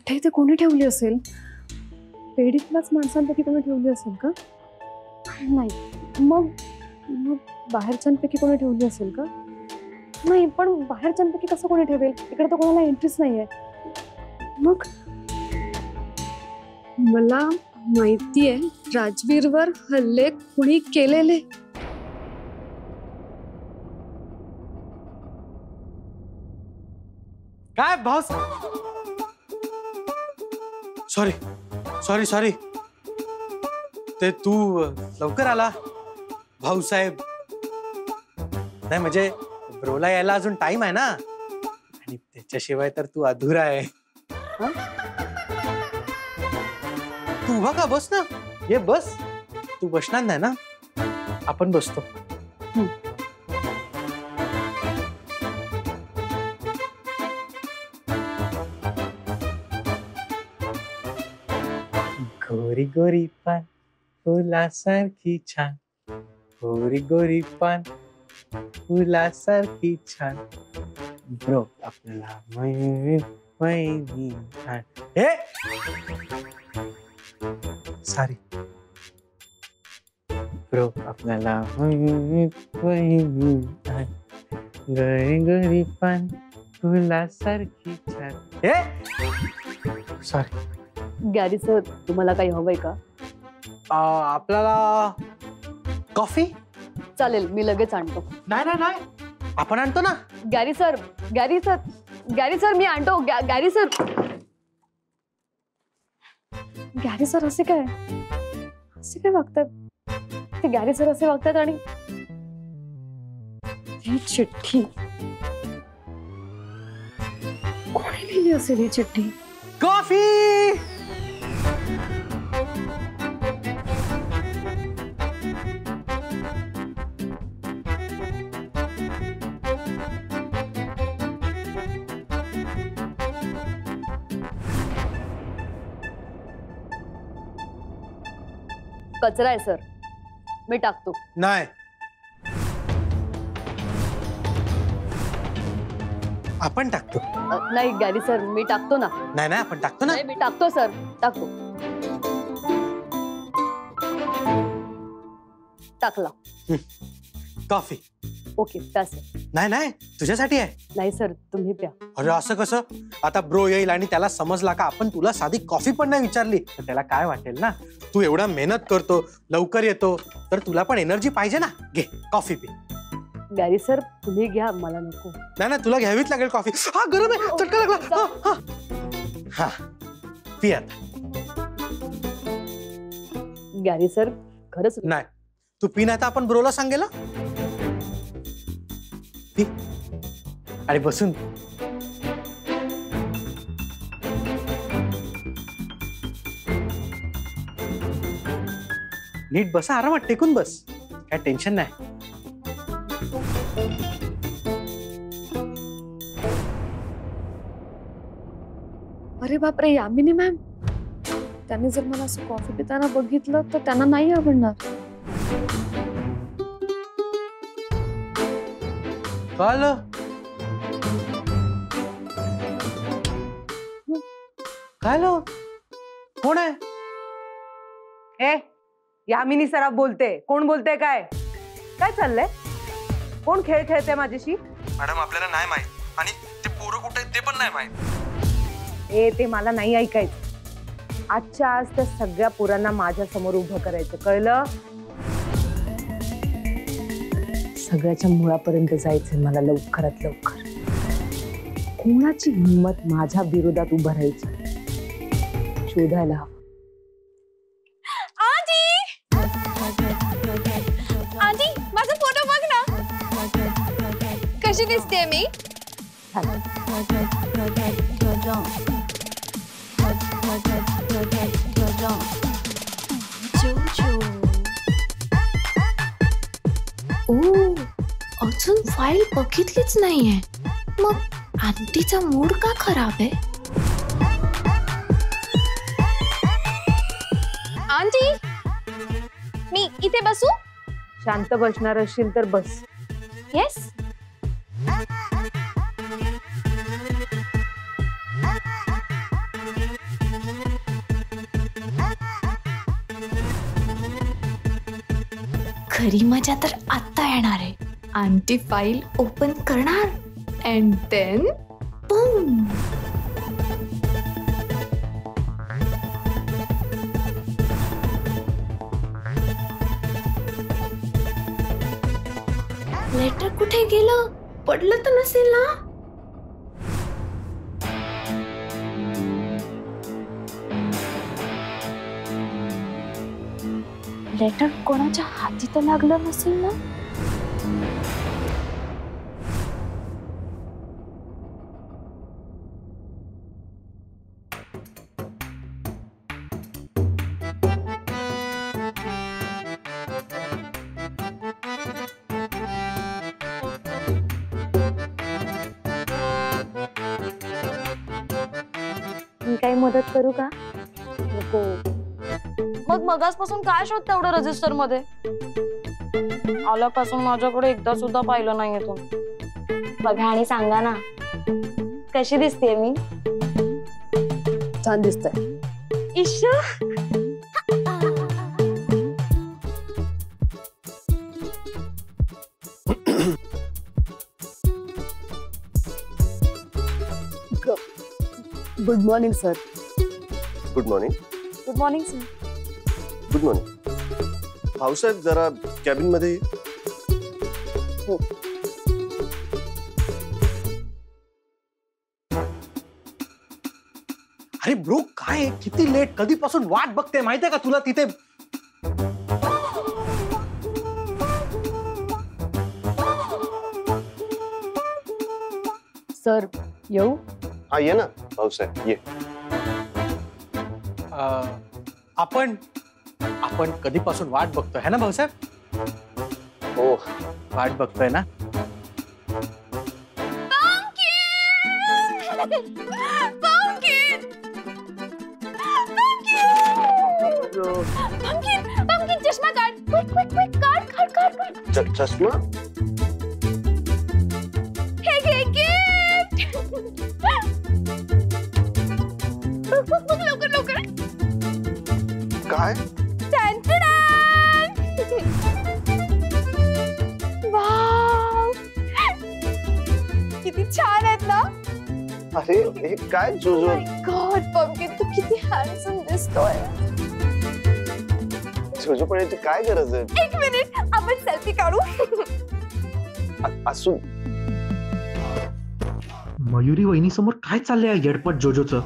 कुठे ते कोणी ठेवली असेल? पेढीतल्याच माणसांपैकी कोणी ठेवली असेल का? नाही, मग मग बाहेरच्यांपैकी कोणी ठेवली असेल का? नाही, पण बाहेरच्यांपैकी कसं कोणी ठेवेल? इकडे तर कोणाला एंट्रीच नाहीये. मग मला माहितीये राजवीरवर हल्ले कुणी केलेले. काय भाऊ? सॉरी सॉरी सॉरी, ते तू लवकर आला भाऊसाहेब. नाही म्हणजे ब्रोला यायला अजून टाइम आहे ना, आणि त्याच्याशिवाय तर तू अधुरा आहे. तू उभा का? बस ना, ये बस. तू बसणार नाही ना? आपण बसतो. गोरी गोरी पान फुलासारखी छान, गोरी गोरी पान फुलासारखी छान, ब्रो आपला वहिनी छान. हे सॉरी ब्रो, आपल्याला वहिनी छान, गोरी गोरी पान फुलासारखी छान. हे सॉरी. गॅरी सर, तुम्हाला काही हवंय का? आपल्याला कॉफी चालेल, मी लगेच आणतो. नाही नाही नाही, आपण आणतो ना. Gary sir, Gary sir, Gary sir, मी आणतो. गॅरी सर, गॅरी सर असे काय वागतात? ते गॅरी सर असे वागतात. आणि ही चिठ्ठी कोणी लिहिली असेल? ही चिठ्ठी. कॉफी. कचरा आहे सर, मी टाकतो. नाही, आपण टाकतो. नाही गॅरी सर, मी टाकतो ना. नाही नाही, आपण टाकतो ना. नाही, मी टाकतो सर, टाकतो. टाकला. कॉफी. ओके, प्या सर. नाही नाही, तुझ्यासाठी आहे. नाही सर, तुम्ही प्या. अरे असं कसं? आता ब्रो येईल आणि त्याला समजला का आपण तुला साधी कॉफी पण नाही विचारली, तर त्याला काय वाटेल ना? तू एवढा मेहनत करतो, लवकर येतो, तर तुला पण एनर्जी पाहिजे ना. घे कॉफी पी. गॅरी सर, तुम्ही घ्या, मला नको. नाही नाही, तुला घ्यावीच लागेल कॉफी. हा, गरम आहे, चटका लागला. हा पी आता. गॅरी सर, खरंच नाही, तू पी, नाही तर आपण ब्रोला सांगेल. पी आणि बसून. नीट बसा, आरामात टेकून बस, काय टेन्शन नाही. अरे बापरे, यामिनी मॅम, त्यांनी जर मला असं कॉफी पिताना बघितलं तर त्यांना नाही आवडणार. कळलं? कळलं? कोण आहे? ए, यामिनी सराफ बोलते. कोण बोलते? काय काय चाललंय? कोण खेळ खेळते माझ्याशी? मॅडम, आपल्याला नाही माहित, आणि ते पोरं कुठे ते पण नाही माहित. ए, ते मला नाही ऐकायचं. आजच्या आज त्या सगळ्या पोरांना माझ्या समोर उभं करायचं, कळलं? सगळ्याच्या मुळापर्यंत जायचंय मला लवकरात लवकर. कोणाची हिंमत माझ्या विरोधात उभं राहायची शोधायला हवं. आजी, माझा फोटो बघ ना, कशी दिसते मी? ओ, अजून फाईल बघितलीच नाहीये. मग आंटीचा मूड का खराब आहे? आंटी, मी इथे बसू? शांत बसणार असशील तर बस. येस. खरी मजा तर आता येणार आहे. आंटी फाईल ओपन करणार अँड देन बूम. लेटर कुठे गेलं? पडलं तर नसेल ना? लेटर कोणाच्या हाती तर लागलं नसेल ना? मी काही मदत करू का? नको. मग मगासपासून काय शोधते एवढं रजिस्टर मध्ये? आल्यापासून माझ्याकडे एकदा सुद्धा पाहिलं नाहीये तुम्ही. बघा आणि सांगा ना, कशी दिसतेय मी? छान दिसतंय. Isha, good morning sir. Good morning. Good morning sir. Good morning. Bhausaheb जरा कॅबिन मध्ये. अरे ब्रो काय किती लेट, कधीपासून वाट बघते माहितीये का तुला तिथे. सर येऊ? हा ये ना भाऊसाहेब ये. आपण आपण कधीपासून वाट बघतोय है ना भाऊसाहेब? हो वाट बघतोय ना. पंकिन चष्मा काढ. क्विक काढ. चष्मा. हे घे गिफ्ट. बघ लवकर. काय? वाव, किती छान आहेत ना. अरे हे काय जोजो. गॉड पंकिन, तू किती हँडसम दिसतोय. जोजो पण याची काय गरज आहे? एक मिनिट, आपण सेल्फी काढू. असू. मयुरी वहिनी समोर काय चाललंय येडपट जोजोचं?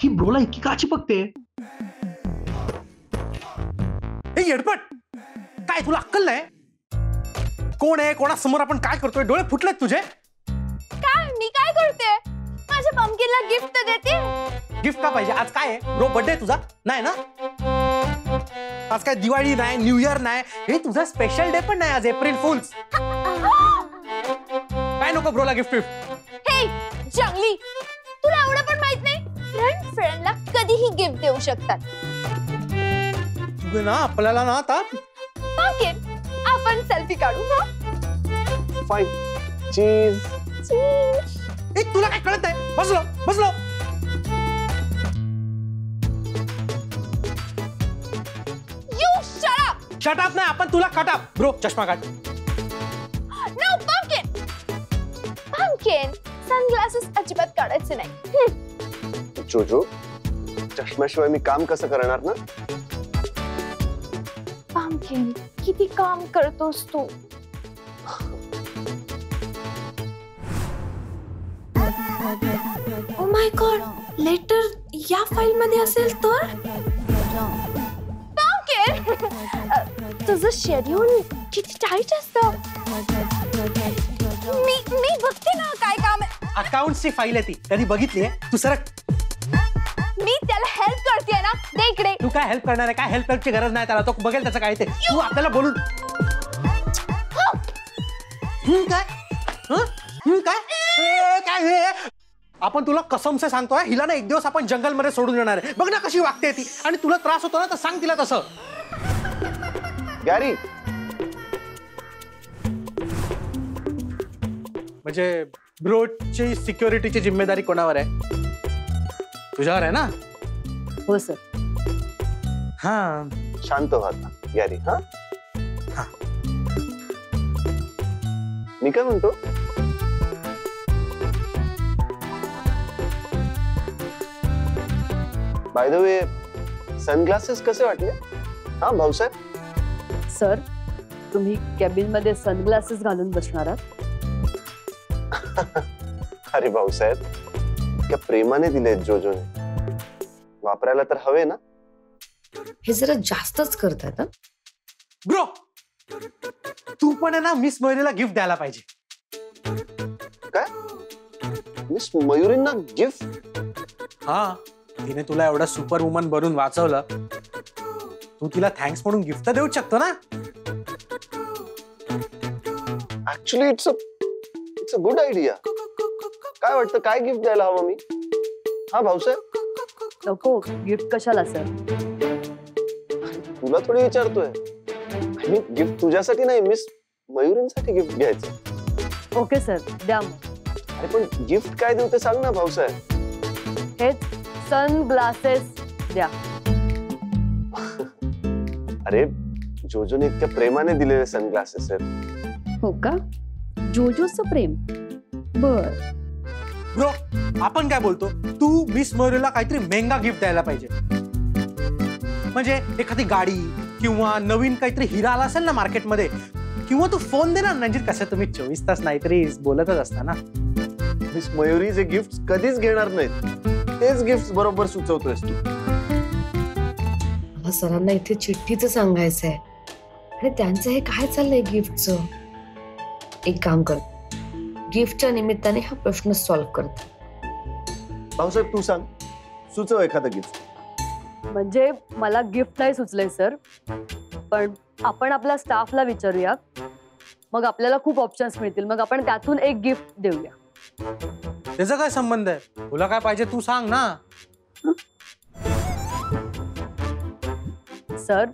ही ब्रोला इतकी का चिपकते? हे येडपट काय, तुला अक्कल नाही? कोण आहे, कोणासमोर आपण काय करतोय? डोळे फुटलेत तुझे? काय मी काय करते? माझ्या पंकिनला गिफ्ट देते. गिफ्ट का पाहिजे? आज काय आहे ब्रो? बर्थडे तुझा नाही ना? आज काय दिवाळी नाही, न्यू इयर नाही, हे तुझा स्पेशल डे पण नाही आज, एप्रिल फुल्स. काय नको ब्रोला गिफ्ट? हे जंगली, तुला एवढं पण माहित नाही? फ्रेंडला कधीही गिफ्ट देऊ शकतात. तुझे ना आपल्याला ना आता. पंकिन, आपण सेल्फी काढू ना. फाईन. चीज. एक तुला काय कळत आहे? बसलो. You shut up. Shut up नाही, आपण तुला कट अप. ब्रो चष्मा काढ. No, पंकिन, सनग्लासेस अजिबात काढायचे नाही. जोजो, चष्म्याशिवाय मी काम कसं करणार ना? पंकिन, किती काम करतोस तू. ओ माय गॉड, लेटर या फाईल मध्ये असेल तर? पंकिन, तुझं शेड्यूल किती टाईट असतं. मी बघते ना काय काम आहे. अकाउंटची फाईल आहे ती, कधी बघितली आहे? तू सरक. मी त्याला हेल्प करते ना. दे इकडे. तू काय हेल्प करणार आहे? काय हेल्पची गरज नाही त्याला, तो बघेल त्याचं काय ते. तू आपल्याला बोलून काय काय हे? आपण तुला कसम से सांगतोय, हिला ना एक दिवस आपण जंगल मध्ये सोडून येणार आहे. बघ ना कशी वागते ती. आणि तुला त्रास होतो ना तर सांग तिला तसं. गॅरी. म्हणजे ब्रोची सिक्युरिटीची जिम्मेदारी कोणावर आहे? तुझ्यावर आहे ना? हो सर. हा शांत व्हा गॅरी. हा हा मी काय म्हणतो, बाय द वे सनग्लासेस कसे वाटले? हा भाऊसाहेब, सर, तुम्ही कॅबिन मध्ये सनग्लासेस घालून बसणार आहात? अरे भाऊसाहेब, इतक्या प्रेमाने दिलेत जोजोने, वापरायला तर हवे ना. हे जरा जास्तच करतात. ब्रो, तू पण आहे ना मिस मयुरीला गिफ्ट द्यायला पाहिजे. काय? मिस मयुरींना गिफ्ट? हा, तिने तुला एवढा सुपर वुमन बनून वाचवलं, तू तिला थँक्स म्हणून गिफ्ट तर देऊच शकतो ना. Actually it's a good idea. काय वाटतं, काय गिफ्ट द्यायला हवं मी? हा भाऊसाहेब, नको, गिफ्ट कशाला सर? तुला थोडी विचारतोय. मी गिफ्ट तुझ्यासाठी नाही, मिस मयुरींसाठी गिफ्ट घ्यायचं. ओके सर, द्या. अरे पण गिफ्ट काय देऊ ते सांग ना भाऊसाहेब. हेच सनग्लासेस द्या. अरे जोजोने इतक्या प्रेमाने दिलेले सनग्लासेस आहेत. हो का? जोजोचं प्रेम. बर. ब्रो, आपण काय बोलतो, तू मिस मयुरीला काहीतरी महंगा गिफ्ट द्यायला पाहिजे. म्हणजे एखादी गाडी किंवा नवीन काहीतरी हिरा आला असेल ना मार्केटमध्ये, किंवा तू फोन दे ना. म्हणजे कसं तुम्ही 24 तास नाहीतरी बोलतच असता ना. मिस मयुरी जे गिफ्ट कधीच घेणार नाहीत, तेच गिफ्ट बरोबर सुचवतोयस तू. मला सरांना इथे चिठ्ठीचं सांगायचंय आणि त्यांचं हे काय चाललंय गिफ्टचं. एक काम कर, गिफ्टच्या निमित्ताने हा प्रश्न सॉल्व्ह करतो. भाऊसाहेब तू सांग, सुचव एखादं गिफ्ट. म्हणजे मला गिफ्ट नाही सुचलंय सर, पण आपण आपल्या स्टाफला विचारूया, मग आपल्याला खूप ऑप्शन्स मिळतील, मग आपण त्यातून एक गिफ्ट देऊया. त्याचा काय संबंध आहे? तुला काय पाहिजे तू सांग ना. सर,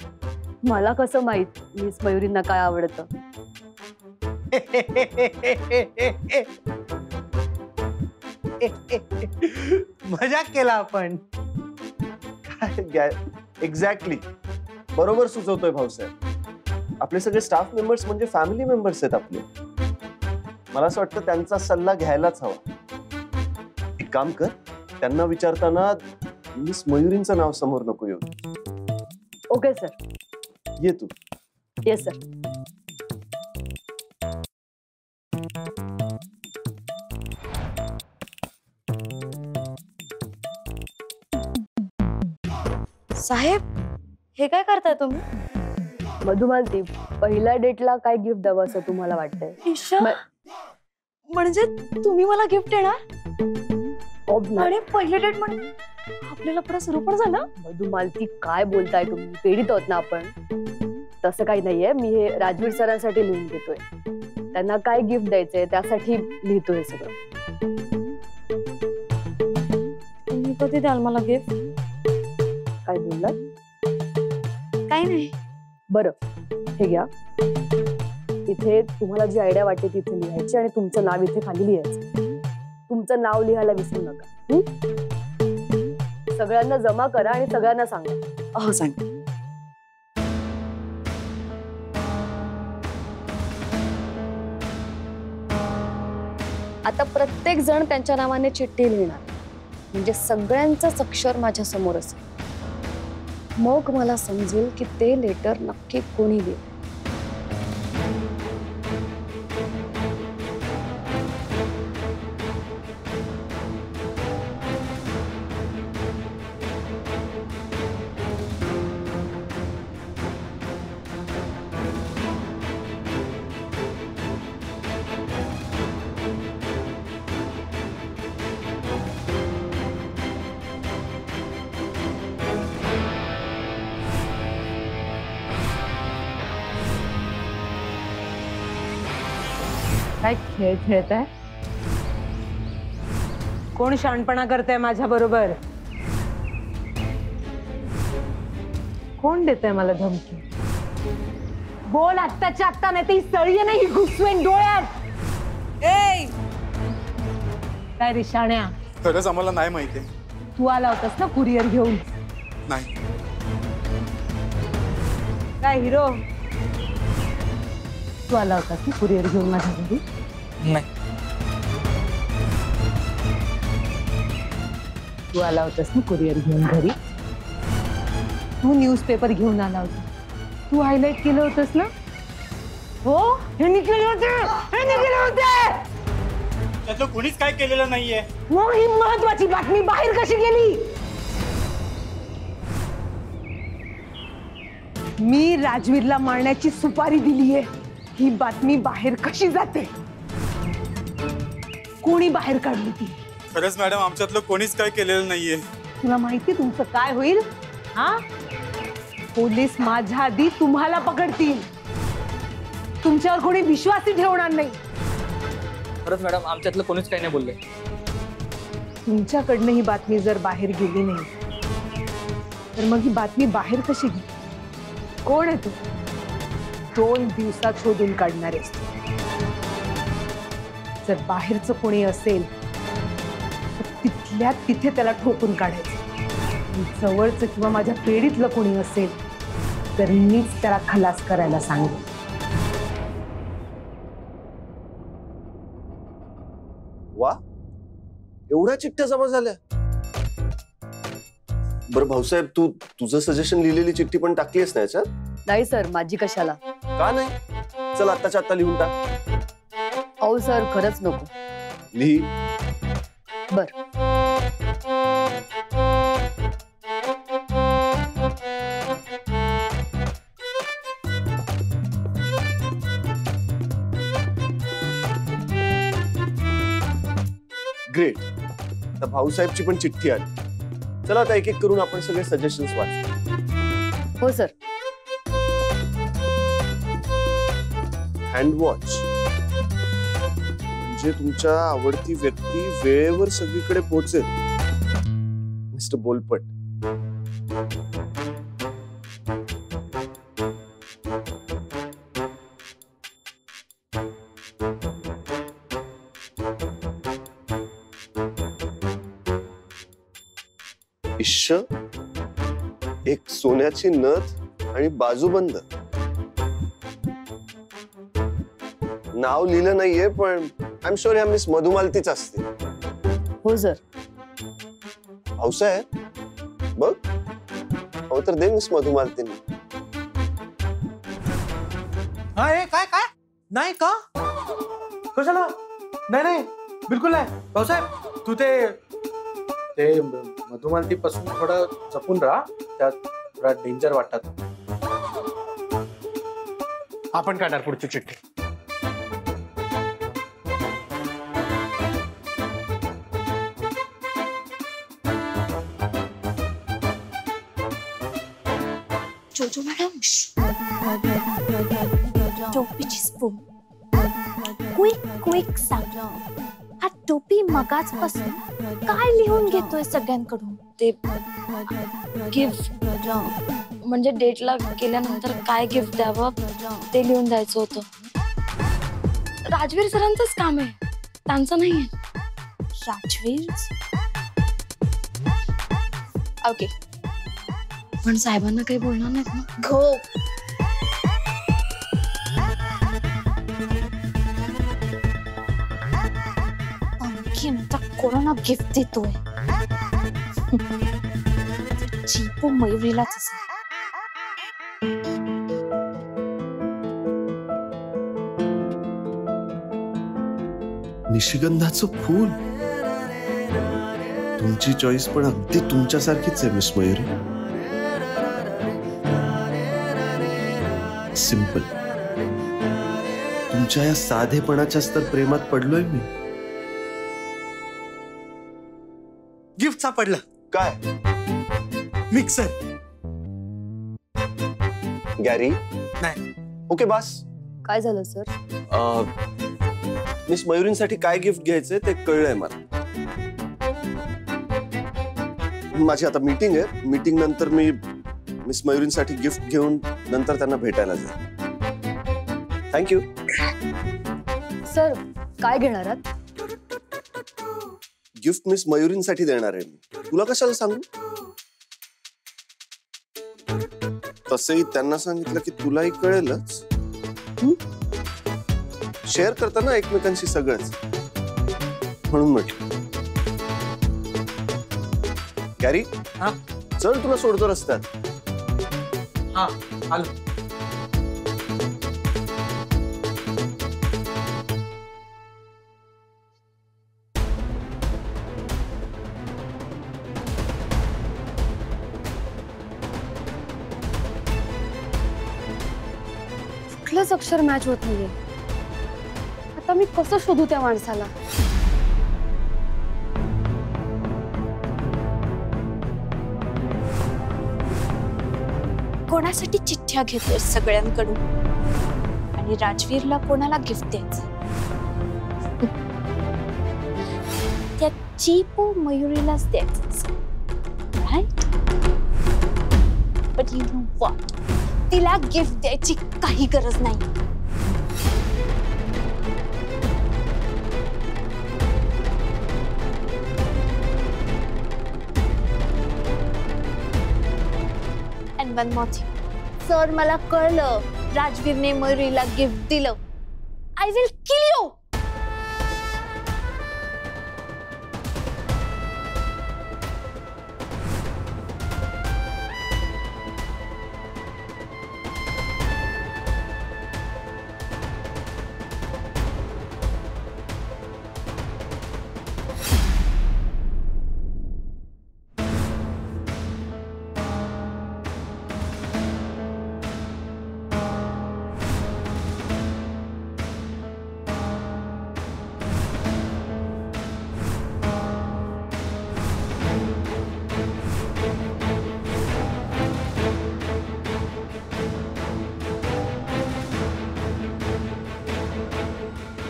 मला कसं माहित मिस मयुरींना काय आवडतं? मजाक केला आपण. एक्झॅक्टली बरोबर सुचवतोय भाऊसाहेब. आपले सगळे स्टाफ मेंबर्स म्हणजे फॅमिली मेंबर्स आहेत आपले. मला असं वाटतं त्यांचा सल्ला घ्यायलाच हवा. एक काम कर, त्यांना विचारताना मिस मयुरींचं नाव समोर नको येऊ. Okay sir. ये तू. Yes sir. साहेब, हे काय करताय तुम्ही? मधुमालती, पहिल्या डेटला काय गिफ्ट द्यावं असं तुम्हाला वाटतंय? ईशा, म्हणजे तुम्ही मला गिफ्ट देणार? आणि पहिली डेट म्हणजे आपल्याला पुढे सुरू पण झालं? मधुमालती, काय बोलताय तुम्ही? पेढीत आहोत ना आपण. तसं काही नाहीये, मी हे राजवीर सरांसाठी लिहून देतोय. त्यांना काय गिफ्ट द्यायचंय त्यासाठी लिहितोय सगळं. तुम्ही कधी द्याल मला गिफ्ट? काय बोललात? काही नाही. बरं, हे घ्या. इथे तुम्हाला जी आयडिया वाटते तिथे लिहायची आणि तुमचं नाव इथे खाली लिहायचं. तुमचं नाव लिहायला विसरू नका. सगळ्यांना जमा करा आणि सगळ्यांना सांगा. हो, सांग. आता प्रत्येक जण त्यांच्या नावाने चिठ्ठी लिहिणार, म्हणजे सगळ्यांचं अक्षर माझ्या समोर असेल. मग मला समजेल की ते लेटर नक्की कोणी लिहिलं. काय खेळ खेळताय? कोण शाणपणा करताय माझ्या बरोबर? कोण देतंय मला धमकी? बोल आत्ताच्या आत्ता, नाही ती सळी नाही घुसवेन डोळ्यात. काय रे शाण्या, खरंच आम्हाला नाही माहिती. तू आला होतास ना कुरिअर घेऊन? नाही. काय हिरो, तू आला होतास ना कुरिअर घेऊन माझ्या घरी? नाही. तू आला होतास ना कुरिअर घेऊन घरी? तू न्यूजपेपर घेऊन आला होता, तू हायलाइट केलं होतंस ना? हो, ह्यांनी केले होते, ह्यांनी केले होते. त्यातलं कोणीच काय केलेलं नाहीये. मग ही महत्वाची बातमी बाहेर कशी गेली? मी राजवीरला मारण्याची सुपारी दिलीये, ही बातमी बाहेर कशी जाते? कोणी बाहेर काढली ती? खरंच मॅडम, आमच्यातलं कोणीच काय केलेलं नाहीये. तुला माहिती तुमचं काय होईल? हा, पोलीस माझ्या आधी तुम्हाला पकडतील. तुमच्यावर कोणी विश्वासही ठेवणार नाही. खरंच मॅडम, आमच्यातलं कोणीच काही नाही बोलले. तुमच्याकडनं ही बातमी जर बाहेर गेली नाही तर मग ही बातमी बाहेर कशी गेली? कोण आहे तू? 2 दिवसात शोधून काढणार आहेस. जर बाहेरचं कोणी असेल तर तिथल्या तिथे त्याला ठोकून काढायचं. जवळचं किंवा माझ्या पेढीतलं कोणी असेल तर मीच त्याला खलास करायला सांगेन. वा, एवढ्या चिठ्ठ्या जमा झाल्या. बरं भाऊसाहेब, तू तुझं सजेशन लिहिलेली चिठ्ठी पण टाकलीस ना याच्यात? नाही सर, माझी कशाला? का नाही? चल आत्ताच्या आत्ता लिहून टाक. अहो सर, खरंच नको. लिही. बर. ग्रेट. आता भाऊसाहेबची पण चिठ्ठी आली. चला आता एक एक करून आपण सगळे सजेशन्स वाचू. हो सर. हँडवॉच म्हणजे तुमच्या आवडती व्यक्ती वेळेवर सगळीकडे पोहोचेल. मिस्टर बोलपट. इश्श, एक सोन्याची नथ आणि बाजूबंद. नाव लिहिलं नाहीये पण आय एम शुअर ह्या मिस मधुमालतीच असते. हो सर. भाऊसाहेब बघ, हो तर दे मिस मधुमालतीने. हा, हे काय काय नाही का? कशाला? नाही नाही, बिलकुल नाही. भाऊसाहेब, तू ते मधुमालती पासून थोडं जपून राहा, त्यात थोडा डेंजर वाटतात. आपण काढणार पुढची चिठ्ठी. जोजो मॅडम, टोपीची स्पून क्विक सांग. हा टोपी मगाचपासून काय लिहून घेतोय सगळ्यांकडून? ते गिफ्ट म्हणजे डेटला गेल्यानंतर काय गिफ्ट द्यावं ते लिहून द्यायचं होतं. राजवीर सरांचंच काम आहे, त्यांचं नाहीये. राजवीर? ओके, पण साहेबांना काही बोलणार नाहीत ना? घो. आणखी आता कोणाला गिफ्ट देतोय? जीपो मयुरीलाच असेल. निशिगंधाचं फूल. तुमची चॉईस पण अगदी तुमच्यासारखीच आहे मिस मयुरी. सिंपल. तुमच्या या साधेपणाच्याच तर प्रेमात पडलोय मी. गिफ्ट सापडलं. काय? मिक्सर. गॅरी? नाही. ओके बस. काय झालं सर? मिस मयुरींसाठी काय गिफ्ट घ्यायचंय ते कळलंय मला. माझी आता मीटिंग आहे. मीटिंग नंतर मी मिस मयुरींसाठी गिफ्ट घेऊन नंतर त्यांना भेटायला जाईल. थँक्यू. सर, काय घेणार आहात? गिफ्ट मिस मयुरींसाठी देणार आहे मी. तुला कशाला सांगू? तसंही त्यांना सांगितलं की तुलाही कळेलच. शेअर करताना एकमेकांशी सगळंच, म्हणून म्हटलं. कॅरी, हा? चल तुला सोडतो रस्त्यात. हा आलो. कुठलंच अक्षर मॅच होत नाहीये. आता मी कसं शोधू त्या माणसाला? कोणासाठी चिठ्ठ्या घेतोय सगळ्यांकडून आणि राजवीरला कोणाला गिफ्ट द्यायचं? त्या चीपो मयुरीलाच द्यायचं, right? But you know what, तिला गिफ्ट द्यायची काही गरज नाही. And one more thing. Sir, मला कळलं राजवीरने मयुरीला गिफ्ट दिलं. I will kill you.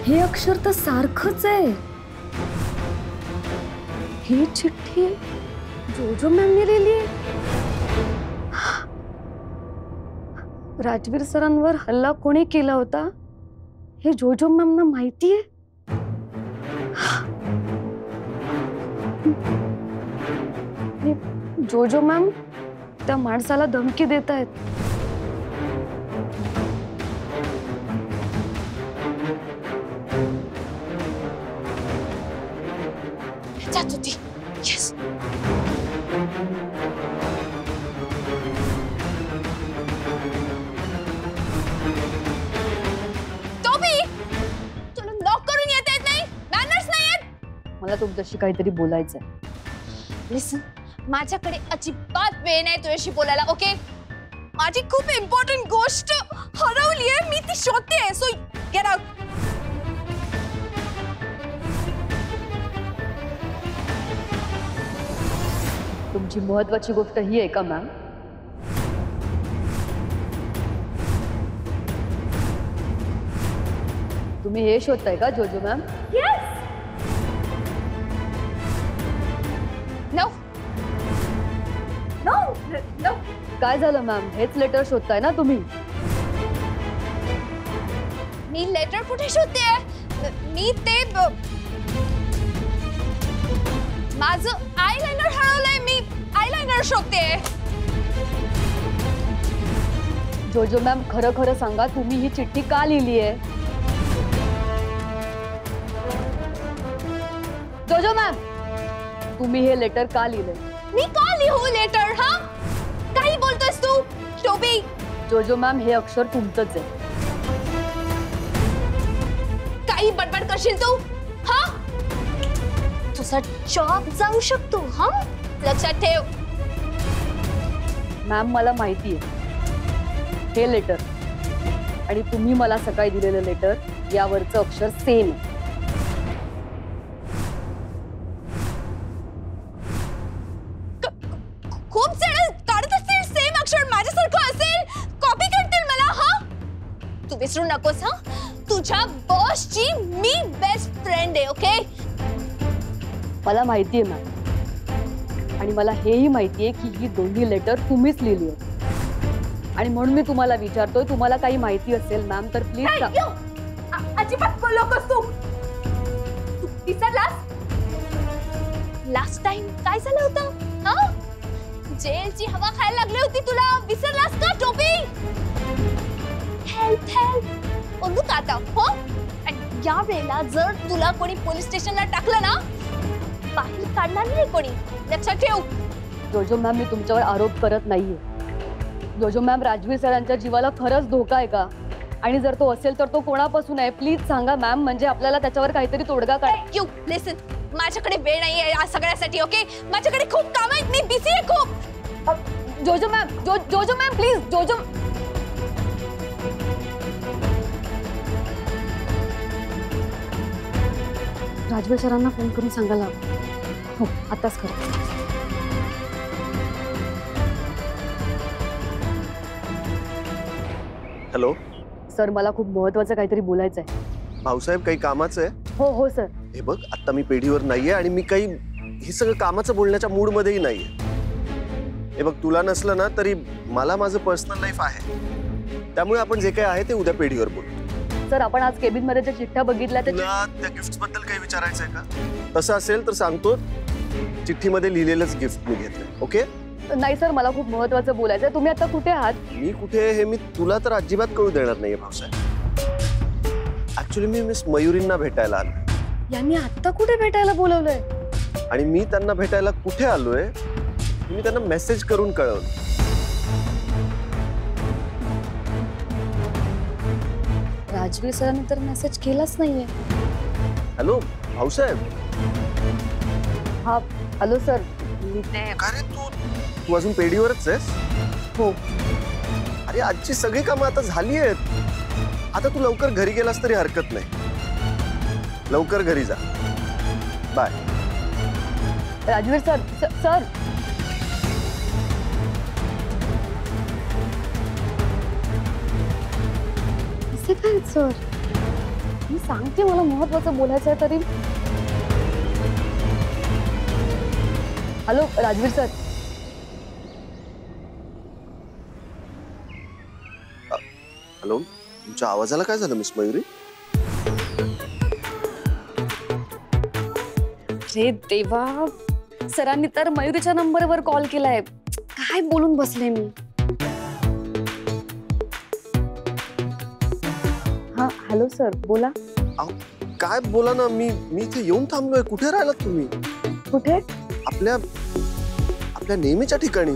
हे अक्षर तर सारखंच आहे. ही चिठ्ठी जोजो मॅमने लिहिली. राजवीर सरांवर हल्ला कोणी केला होता हे जोजो मॅमना माहितीये. जोजो मॅम त्या माणसाला धमकी देत आहेत. Yes. टोबी, तुला लॉक करून येता येत नाही? मॅनर्स नाही आहेत? मला तुमच्याशी काहीतरी बोलायचंय. लिसन, माझ्याकडे अजिबात वेळ नाही तुझ्याशी बोलायला, ओके? माझी खूप इम्पॉर्टंट गोष्ट हरवली आहे, मी ती शोधते. So get out. तुमची महत्वाची गोष्ट ही आहे का मॅम? तुम्ही हे शोधताय का जोजो ma'am? Yes. No. No. No. काय झालं मॅम? हेच लेटर शोधताय ना तुम्ही? मी लेटर कुठे शोधते? मी ते माझं आयलाइनर हरवलंय. मी आयलाइनर शोधते. जोजो मॅम, खरं खरं सांगा, तुम्ही ही चिठ्ठी का लिहिली आहे? जोजो मॅम, तुम्ही हे लेटर का लिहिलंय? मी का लिहू लेटर? हा, काही बोलतोस तू टोबी? जोजो मॅम, हे अक्षर तुमचंच आहे. काही बडबड करशील तू? हा, तुझा जॉब जाऊ शकतो. हा, लक्षात ठेव. मॅम, मला माहिती आहे हे लेटर आणि तुम्ही मला सकाळी दिलेलं लेटर यावरचं अक्षर सेम आहे. खूप जण काढत असतील सेम अक्षर, माझ्यासारखं असेल, कॉपी करतील मला. हा, तू विसरू नकोस. हा, तुझ्या बॉसची मी बेस्ट फ्रेंड आहे, ओके? मला माहिती आहे मॅम, आणि मला हेही माहिती आहे की ही दोन्ही लेटर तुम्हीच लिहिली आहे. आणि म्हणून मी तुम्हाला विचारतोय, तुम्हाला काही माहिती असेल मॅम तर प्लीज अजिबात बोलू नकोस तू. विसरलास लास्ट टाइम काय झालं होतं? हा, जेलची हवा खायला लागली होती तुला. विसरलास का टोपी? Help help. Oh, look at that, huh? And या वेळेला जर तुला कोणी पोलीस स्टेशनला टाकलं ना, बाहेर काढणार नाही कोणी, लक्षात ठेव. जोजो मॅम, मी तुमच्यावर आरोप करत नाहीये. जोजो मॅम, राजवीर सरांच्या जीवाला खरंच धोका आहे का? आणि जर तो असेल तर तो कोणापासून आहे प्लीज सांगा मॅम, म्हणजे आपल्याला त्याच्यावर काहीतरी तोडगा काढ. यू लिसन, माझ्याकडे वेळ नाहीये या सगळ्यासाठी. ओके, माझ्याकडे खूप काम आहेत, मी बिझी आहे खूप. जोजो मॅम, जोजो मॅम प्लीज, जोजो. राजवीर सरांना फोन करून सांगायला. हो, आताच कर. हॅलो सर, मला खूप महत्वाचं काहीतरी बोलायचं आहे. भाऊसाहेब, काही कामाचं आहे? हो हो सर. हे बघ, आता मी पेढीवर नाहीये आणि मी काही हे सगळं कामाचं बोलण्याच्या मूड मध्येही नाहीये. हे बघ, तुला नसलं ना तरी मला माझं पर्सनल लाईफ आहे, त्यामुळे आपण जे काही आहे ते उद्या पेढीवर बोलू. सर, आपण आज केबिन मध्ये ज्या चिठ्ठ्या बघितल्या तुला त्या गिफ्ट बद्दल काही विचारायचंय का? तसं असेल तर सांगतो, चिठ्ठीमध्ये लिहिलेलंच गिफ्ट मी घेतलंय. ओके? नाही सर, मला खूप महत्वाचं बोलायचं आहे. तुम्ही आता कुठे आहात? मी कुठे हे मी तुला तर अजिबात कळू देणार नाहीये भाऊसाहेब. ऍक्च्युली मी मिस मयुरींना भेटायला आलो. यांनी आता कुठे भेटायला बोलवलंय? आणि मी त्यांना भेटायला कुठे आलोय मी त्यांना मेसेज करून कळवलं. राजवीर सरांनी तर मेसेज केलाच नाहीये. हॅलो भाऊसाहेब. हा हॅलो सर. मी का रे, तू अजून पेढीवरच आहेस? हो. अरे, आजची सगळी कामं आता झाली आहेत. आता तू लवकर घरी गेलास तरी हरकत नाही. लवकर घरी जा. बाय. राजवीर सर. सर असे काय सर? मी सांगते मला महत्वाचं बोलायचं आहे तरी. Hello Rajveer sir. हॅलो, तुमच्या आवाजाला काय झालं मिस मयुरी? रे देवा, सरांनी तर मयुरीच्या नंबरवर कॉल केलाय. काय बोलून बसले मी. हा हॅलो सर, बोला. काय बोला ना. मी इथे येऊन थांबलोय. कुठे राहिलात तुम्ही? कुठे? आपल्या नेहमीच्या ठिकाणी.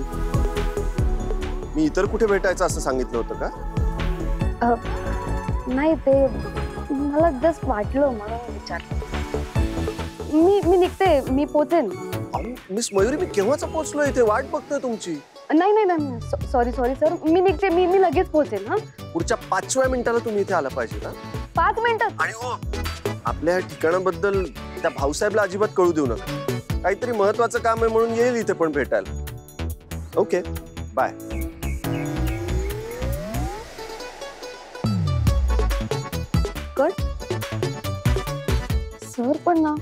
मी इतर कुठे भेटायचं असं सांगितलं होतं का? नाही, ते मला जस्ट वाटलं, मला विचारलं. मी निघते, मी पोचेन. मिस मयुरी, मी केव्हाच पोहोचलो इथे. वाट बघतोय तुमची. नाही नाही नाही, सॉरी सर. मी निघते, मी लगेच पोचेन. हा, पुढच्या 5व्या मिनिटाला तुम्ही इथे आला पाहिजे ना. 5 मिनिटात? आणि हो, आपल्या ठिकाणाबद्दल त्या भाऊसाहेबला अजिबात कळू देऊ नका. काहीतरी महत्वाचं काम आहे म्हणून येईल इथे पण भेटायला. Okay, bye. कट. सर पण ना.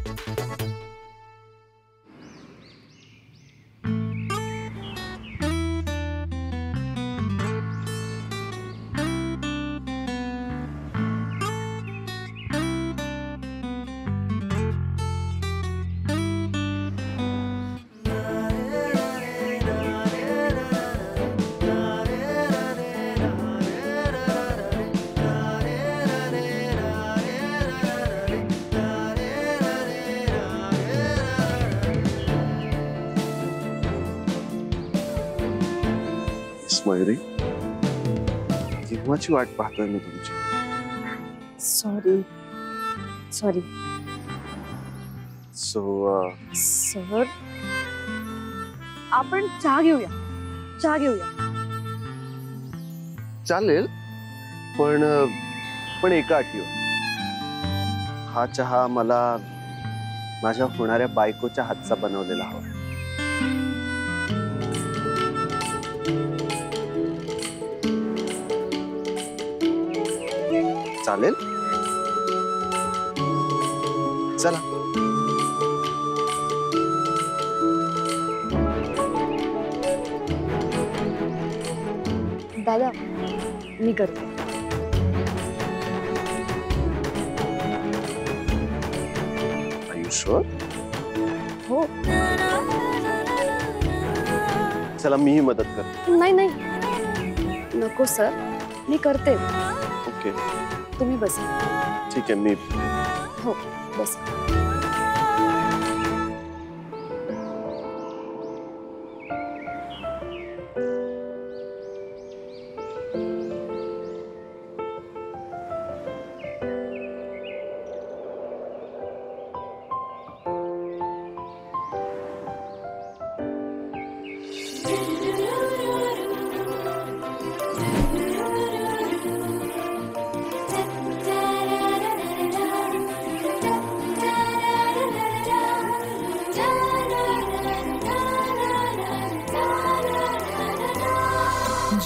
मयुरी, केव्हाची वाट पाहतोय मी तुमची. सॉरी. सर, आपण चहा घेऊया. चालेल, पण एका अटीवर. हा चहा मला माझ्या होणाऱ्या बायकोच्या हातचा बनवलेला हवा. चालेल? चला. दादा, मी करते. आयुष्य. हो. चला, मीही मदत करते. नाही नको सर, मी करते. ओके तुम्ही बसा. ठीक आहे मी हो बसा.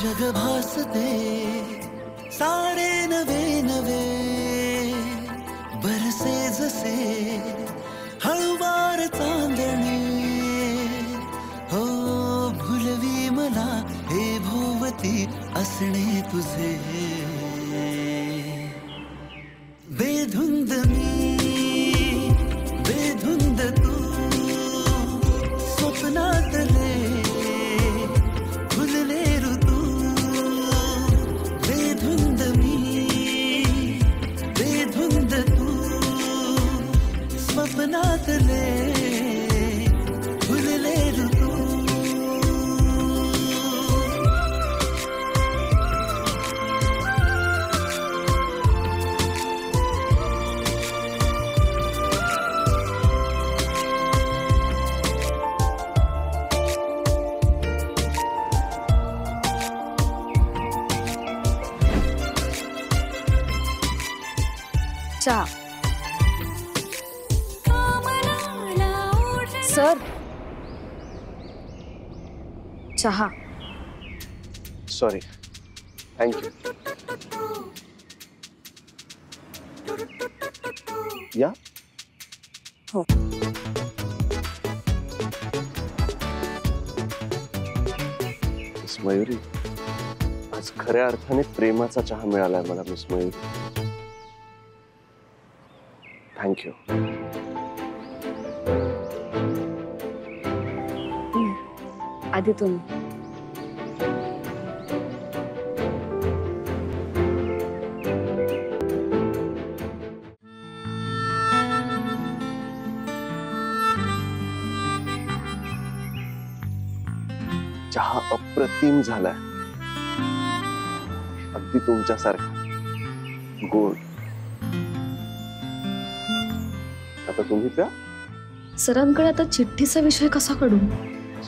जग भासते सारे नवे नवे बरसे जसे हळुवार चांदणे हो भुलवी मला हे भोवती असणे तुझे बेधुंद मी बेधुंद तू स्वप्नातले फुलले ऋतू बेधुंद मी बेधुंद तू स्वप्नातले फुलले ऋतू चहा. सर चहा. सॉरी थँक्यू या हो. मिस मयुरी आज खऱ्या अर्थाने प्रेमाचा चहा मिळालाय मला मिस मयुरी थँक्यू आधी तुम्ही. चहा अप्रतिम झालाय अगदी तुमच्यासारखा गोड. आता तुम्ही प्या. सरांकडे आता चिठ्ठीचा विषय कसा काढू?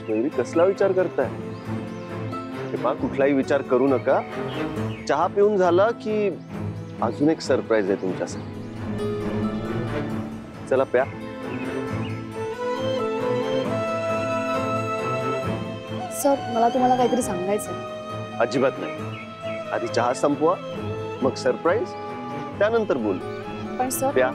मयुरी कसला विचार करताय? हे पहा कुठलाही विचार करू नका. चहा पिऊन झाला की अजून एक सरप्राईज आहे तुमच्यासाठी. चला प्या. सर मला तुम्हाला काहीतरी सांगायचं. अजिबात नाही. आधी चहा संपवा मग सरप्राईज त्यानंतर बोल. पण सर प्या.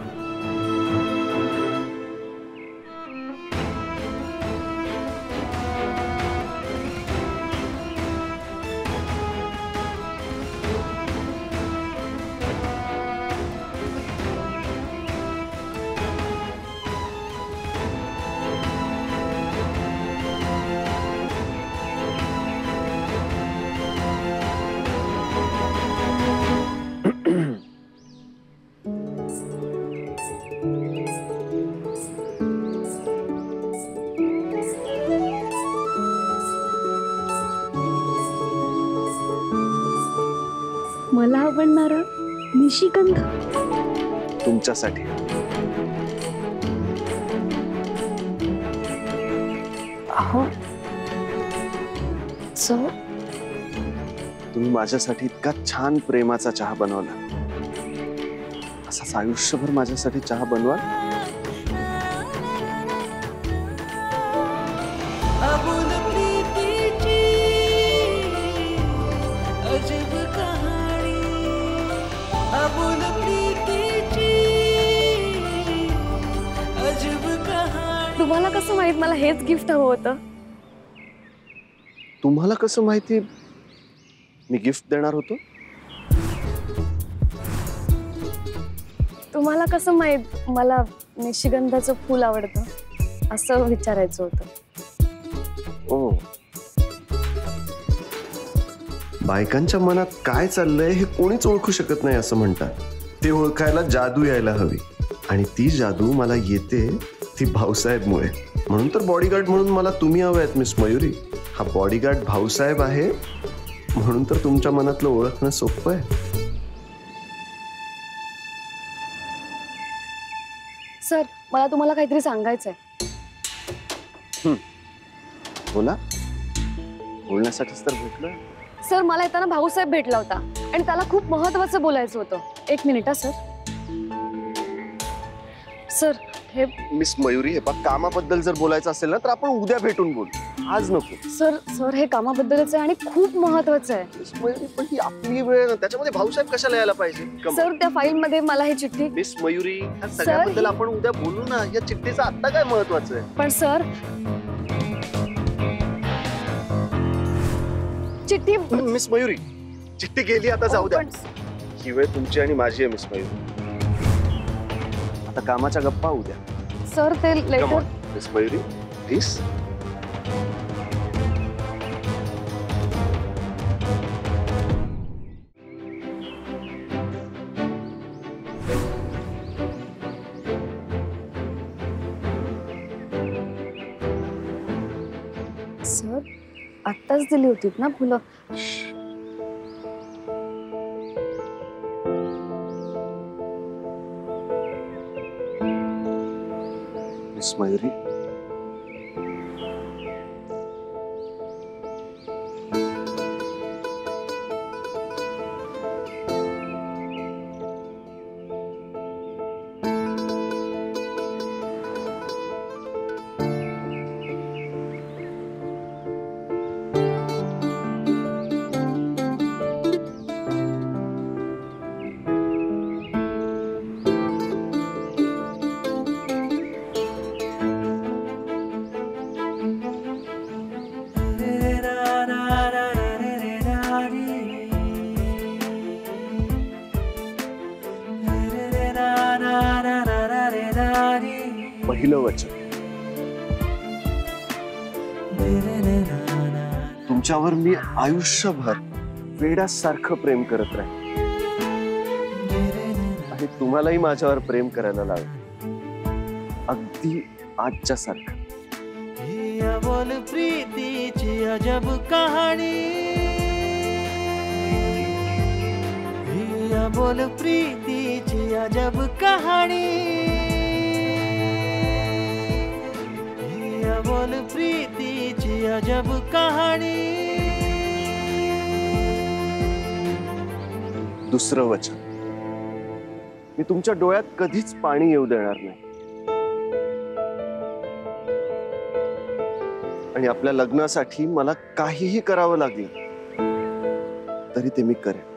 मला आवडणारा निशिगंध तुमच्यासाठी. अहो सर तुम्ही माझ्यासाठी इतका छान प्रेमाचा चहा बनवला. असाच आयुष्यभर माझ्यासाठी चहा बनवा. अबुल प्रीतीची अजब कहाणी अबुल प्रीतीची अजब कहाणी. तुम्हाला कसं माहित मला हेच गिफ्ट हवं होतं? तुम्हाला कसं माहिती मी गिफ्ट देणार होतो? तुम्हाला कसं माहित मला निशिगंधाचं फूल आवडतं असं विचारायचं होतं. ओ बायकांच्या मनात काय चाललंय हे कोणीच ओळखू शकत नाही असं म्हणतात. ते ओळखायला जादू यायला हवी, आणि ती जादू मला येते ती भाऊसाहेबमुळे. म्हणून तर बॉडीगार्ड म्हणून मला तुम्ही हवे आहेत मिस मयुरी. हा बॉडीगार्ड भाऊसाहेब आहे, म्हणून तर तुमच्या मनातलं ओळखणं सोपं आहे. सर, मला तुम्हाला काहीतरी सांगायचंय. बोला. बोलण्यासाठीच तर भेटलं. सर, मला येताना भाऊसाहेब भेटला होता आणि त्याला खूप महत्वाचं बोलायचं होतं. 1 मिनिट हा सर. सर, हे मिस मयुरी, हे बघ, कामाबद्दल जर बोलायचं असेल ना तर आपण उद्या भेटून बोलू, आज नको. सर हे कामाबद्दलच आहे आणि खूप महत्वाचं आहे. मिस मयुरी, पण ही आपली वेळ ना, त्याच्यामध्ये भाऊसाहेब कशाला यायला पाहिजे? सर, त्या फाईल मध्ये मला ही चिठ्ठी. मिस मयुरी, या सगळ्याबद्दल आपण उद्या बोलू ना. या चिठ्ठीचं आता काय महत्वाचं आहे? पण सर, चिठ्ठी. मिस मयुरी, चिठ्ठी गेली, आता जाऊ द्या. ही वेळ तुमची आणि माझी आहे मिस मयुरी. आता कामाच्या गप्पा उद्या. सर, ते letter. Miss Mayuri, please. Sir, आत्ताच दिली होती ना फुलं. मिस मयुरी, पहिलं वचन. तुमच्यावर मी आयुष्यभर वेड्यासारखं प्रेम करत राहील आणि तुम्हालाही माझ्यावर प्रेम करायला लावेल, अगदी आजच्या सारखं. ही अबोल प्रीतीची अजब कहाणी, ही अबोल प्रीतीची अजब कहाणी, ही अबोल प्रीतीची अजब कहाणी. दुसरं वचन. मी तुमच्या डोळ्यात कधीच पाणी येऊ देणार नाही, आणि आपल्या लग्नासाठी मला काहीही करावं लागलं तरी ते मी करेन.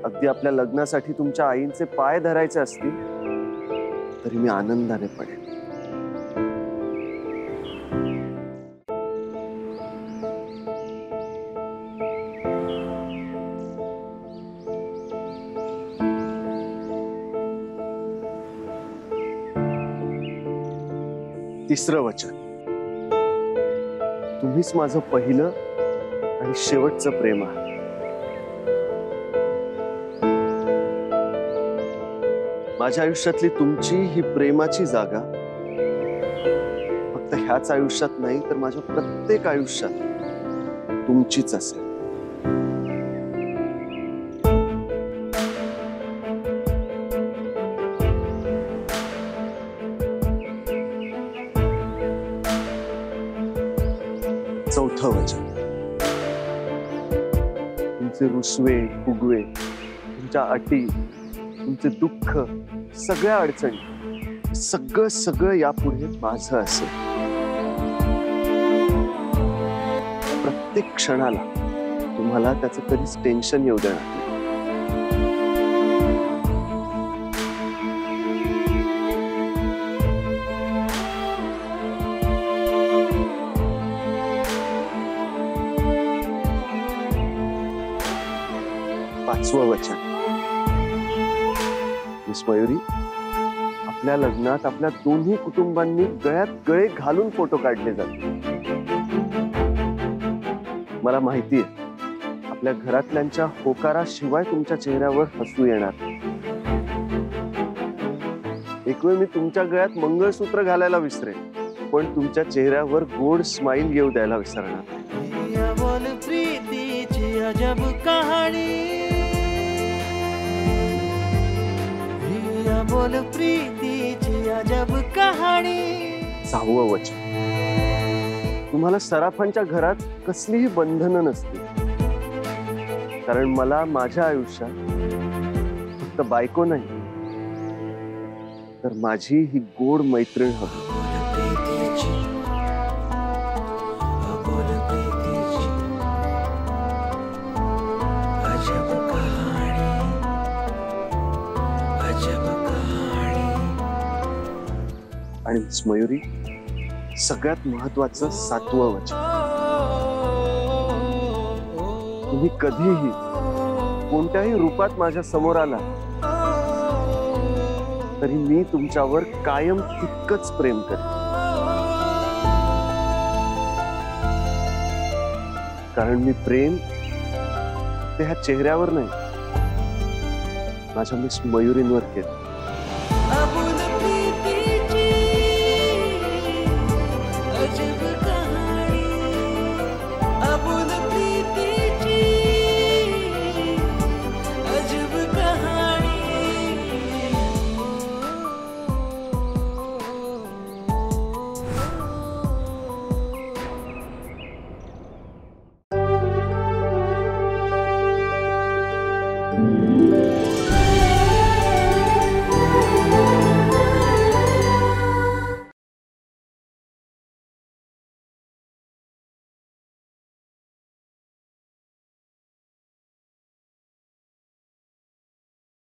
अगदी आपल्या लग्नासाठी तुमच्या आईंचे पाय धरायचे असतील तरी मी आनंदाने पडेन. तिसरं वचन. तुम्हीच माझं पहिलं आणि शेवटचं प्रेम आहे. माझ्या आयुष्यातली तुमची ही प्रेमाची जागा फक्त ह्याच आयुष्यात नाही तर माझ्या प्रत्येक आयुष्यात तुमचीच असेल. चौथं वचन. तुमचे रुसवे फुगवे, तुमच्या अटी, तुमचे दुःख, सगळ्या अडचणी, सगळं सगळं यापुढे माझं असेल. प्रत्येक क्षणाला तुम्हाला त्याचं कधीच टेन्शन येऊ देणार नाही. पाचवं वचन. मिस मयुरी, आपल्या लग्नात आपल्या दोन्ही कुटुंबांनी गळ्यात गळे घालून फोटो काढले जातील. मला माहितीये आपल्या घरातल्यांच्या होकाराशिवाय तुमच्या चेहऱ्यावर हसू येणार. एक वेळ मी तुमच्या गळ्यात मंगळसूत्र घालायला विसरेन, पण तुमच्या चेहऱ्यावर गोड स्माइल येऊ द्यायला विसरणार. बोल प्रीतीची अजब कहाणी, बोल प्रीतीची अजब कहाणी. 6वं वचन. तुम्हाला सराफांच्या घरात कसलीही बंधनं नसतील, कारण मला माझ्या आयुष्यात फक्त बायको नाही तर माझी ही गोड मैत्रीण हवी. आणि मिस मयुरी, सगळ्यात महत्वाचं 7वं वचन. तुम्ही कधीही कोणत्याही रूपात माझ्या समोर आला तरी मी तुमच्यावर कायम तितकंच प्रेम करेन, कारण मी प्रेम ते ह्या चेहऱ्यावर नाही, माझ्या मिस मयुरींवर केलं.